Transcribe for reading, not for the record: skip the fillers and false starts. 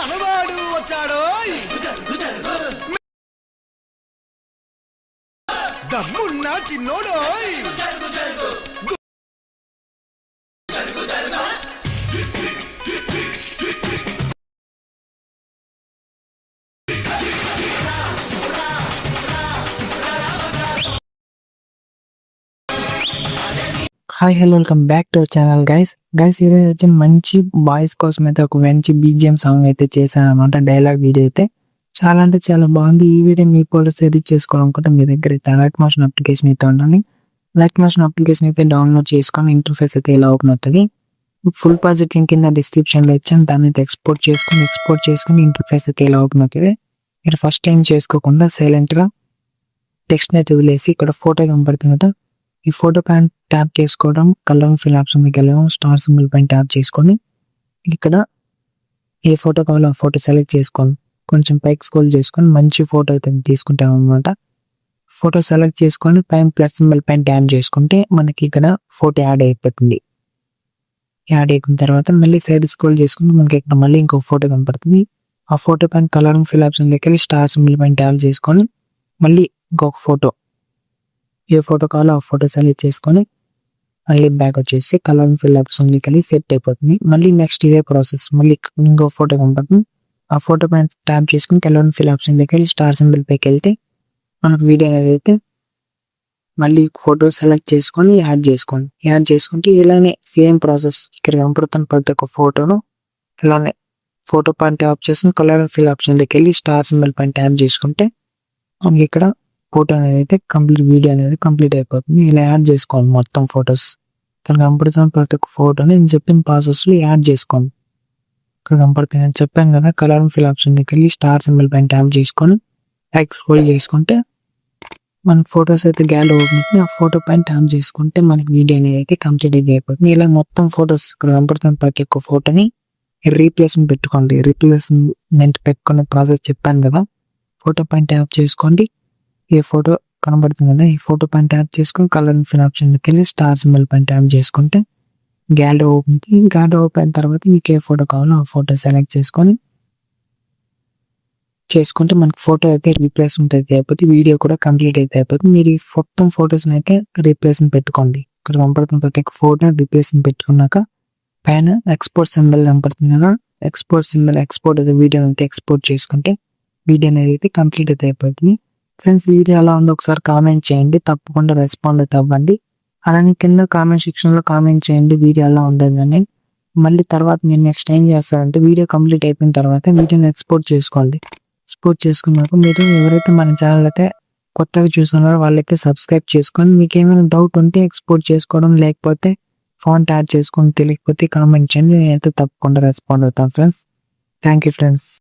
మనవాడు వచ్చాడోయ్ దమ్మున్న చిన్నోడోయ్ hi hello welcome back to our channel guys ఈరోజు వచ్చి మంచి బాయ్స్ కోసం అయితే ఒక మంచి బీజిఎం సాంగ్ అయితే చేశాను అనమాట. డైలాగ్ వీడియో అయితే చాలా అంటే చాలా బాగుంది. ఈ వీడియో మీ ఫోటోస్ ఎడిట్ చేసుకోవాలనుకుంటే మీ దగ్గర అయితే లైట్ మోషన్ అప్లికేషన్ అయితే ఉండాలి. లైట్ మోషన్ అప్లికేషన్ అయితే డౌన్లోడ్ చేసుకొని ఇంటర్ఫేస్ అయితే ఇలా ఓపెన్ అవుతుంది. ఫుల్ ప్రాజెక్ట్ లింక్ కింద డిస్క్రిప్షన్లో ఇచ్చాను, దాన్ని అయితే ఎక్స్పోర్ట్ చేసుకొని ఇంటర్ఫేస్ అయితే ఇలా ఓపెన్ అవుతుంది. మీరు ఫస్ట్ టైం చేసుకోకుండా సైలెంట్గా టెక్స్ట్ అయితే వదిలేసి ఇక్కడ ఫోటో కనపడుతుంది కదా, ఈ ఫోటో పైన ట్యాప్ చేసుకోవడం, కలర్ ఫిల్ ఆప్షన్ మీకు వెళ్ళడం, స్టార్ సింబల్ పైన ట్యాప్ చేసుకొని ఇక్కడ ఏ ఫోటో కావాలో ఆ ఫోటో సెలెక్ట్ చేసుకోండి. కొంచెం పైకి స్క్రోల్ చేసుకొని మంచి ఫోటో అయితే తీసుకుంటాం అనమాట. ఫోటో సెలెక్ట్ చేసుకొని పైన ప్లస్ సింబల్ పైన ట్యాప్ చేసుకుంటే మనకి ఇక్కడ ఫోటో యాడ్ అయిపోతుంది. యాడ్ అయిపోయిన తర్వాత మళ్ళీ సైడ్ స్క్రోల్ చేసుకుంటే మనకి ఇక్కడ మళ్ళీ ఇంకో ఫోటో కనపడుతుంది. ఆ ఫోటో పైన కలర్ ఫిల్ ఆప్షన్ దగ్గర స్టార్ సింబల్ పైన ట్యాప్ చేసుకొని మళ్ళీ ఇంకొక ఫోటో, ఏ ఫోటో కావాలో ఆ ఫోటో సెలెక్ట్ చేసుకొని మళ్ళీ బ్యాక్ వచ్చేసి కలర్ ఫిల్ ఆప్షన్ కలిసి సెట్ అయిపోతుంది. మళ్ళీ నెక్స్ట్ ఇదే ప్రాసెస్, మళ్ళీ ఇంకో ఫోటో కనపడుతుంది. ఆ ఫోటో పైన ట్యాప్ చేసుకుని కలర్ ఫిల్ ఆప్షన్ దగ్గర స్టార్ సింబల్ పైకి వెళ్తే మనకు వీడియో అనేది అయితే మళ్ళీ ఫోటో సెలెక్ట్ చేసుకొని యాడ్ చేసుకుంటే ఇలానే సేమ్ ప్రాసెస్. ఇక్కడ కనపడుతున్న ప్రతి ఒక్క ఫోటోను ఇలానే ఫోటో పైన ట్యాప్ చేసుకుని కలర్ ఫిల్ ఆప్షన్ దగ్గరికి వెళ్ళి స్టార్ సింబల్ పైన ట్యాప్ చేసుకుంటే మనకి ఇక్కడ ఫోటో అనేది అయితే వీడియో అనేది కంప్లీట్ అయిపోతుంది. ఇలా యాడ్ చేసుకోండి మొత్తం ఫొటోస్. ఇక్కడ కనపడుతున్న ప్రతి ఒక్క ఫోటోని నేను చెప్పిన ప్రాసెస్లో యాడ్ చేసుకోండి. ఇక్కడ కనపడుతుంది నేను చెప్పాను కదా, కలర్ ఫిల్ ఆప్షన్ దగ్గరికి వెళ్ళి స్టార్ సింబల్ పైన ట్యాప్ చేసుకొని ఎక్స్పోర్ట్ చేసుకుంటే మన ఫొటోస్ అయితే గ్యాలరీ అవుతుంది. ఆ ఫోటో పైన ట్యాప్ చేసుకుంటే మనకి వీడియో అనేది అయితే కంప్లీట్ అయిపోతుంది. ఇలా మొత్తం ఫొటోస్ ఇక్కడ కనపడుతున్న ప్రతి ఒక్క ఫోటోని రీప్లేస్మెంట్ పెట్టుకోండి. రీప్లేస్మెంట్ పెట్టుకునే ప్రాసెస్ చెప్పాను కదా, ఫోటో పైన ట్యాప్ చేసుకోండి, ఏ ఫోటో కనబడుతుంది కదా ఈ ఫోటో పైన ట్యాప్ చేసుకొని కలర్ ఫిల్ ఆప్షన్ వెళ్ళి స్టార్ సింబల్ పైన ట్యాప్ చేసుకుంటే గ్యాలరీ ఓపెన్ అయిన తర్వాత మీకు ఏ ఫోటో కావాలో ఆ ఫోటో సెలెక్ట్ చేసుకుంటే మనకి ఫోటో అయితే రీప్లేస్మెంట్ అయితే అయిపోతుంది. వీడియో కూడా కంప్లీట్ అయితే అయిపోతుంది. మీరు ఈ మొత్తం ఫొటోస్ని అయితే రీప్లేస్మెంట్ పెట్టుకోండి. ఇక్కడ కనపడుతున్న ప్రతి ఒక్క ఫోటో రీప్లేస్మెంట్ పెట్టుకున్నాక పైన ఎక్స్పోర్ట్ సింబల్ కనపడుతుంది కదా, ఎక్స్పోర్ట్ అయితే వీడియో అయితే ఎక్స్పోర్ట్ చేసుకుంటే వీడియో అనేది అయితే కంప్లీట్ అయితే అయిపోతుంది. ఫ్రెండ్స్, వీడియో ఎలా ఉందో ఒకసారి కామెంట్ చేయండి, తప్పకుండా రెస్పాండ్ అయితే అవ్వండి. అలానే కింద కామెంట్ సెక్షన్లో కామెంట్ చేయండి వీడియో ఎలా ఉండదు కానీ. మళ్ళీ తర్వాత నేను నెక్స్ట్ ఏం చేస్తానంటే వీడియో కంప్లీట్ అయిపోయిన తర్వాత వీడియోని ఎక్స్పోర్ట్ చేసుకున్నాక మీరు ఎవరైతే మన ఛానల్ అయితే కొత్తగా చూస్తున్నారో వాళ్ళైతే సబ్స్క్రైబ్ చేసుకొని మీకు ఏమైనా డౌట్ ఉంటే ఎక్స్పోర్ట్ చేసుకోవడం లేకపోతే ఫాంట్ యాడ్ చేసుకొని తెలియకపోతే కామెంట్ చేయండి, నేనైతే తప్పకుండా రెస్పాండ్ అవుతాను ఫ్రెండ్స్. Thank you friends.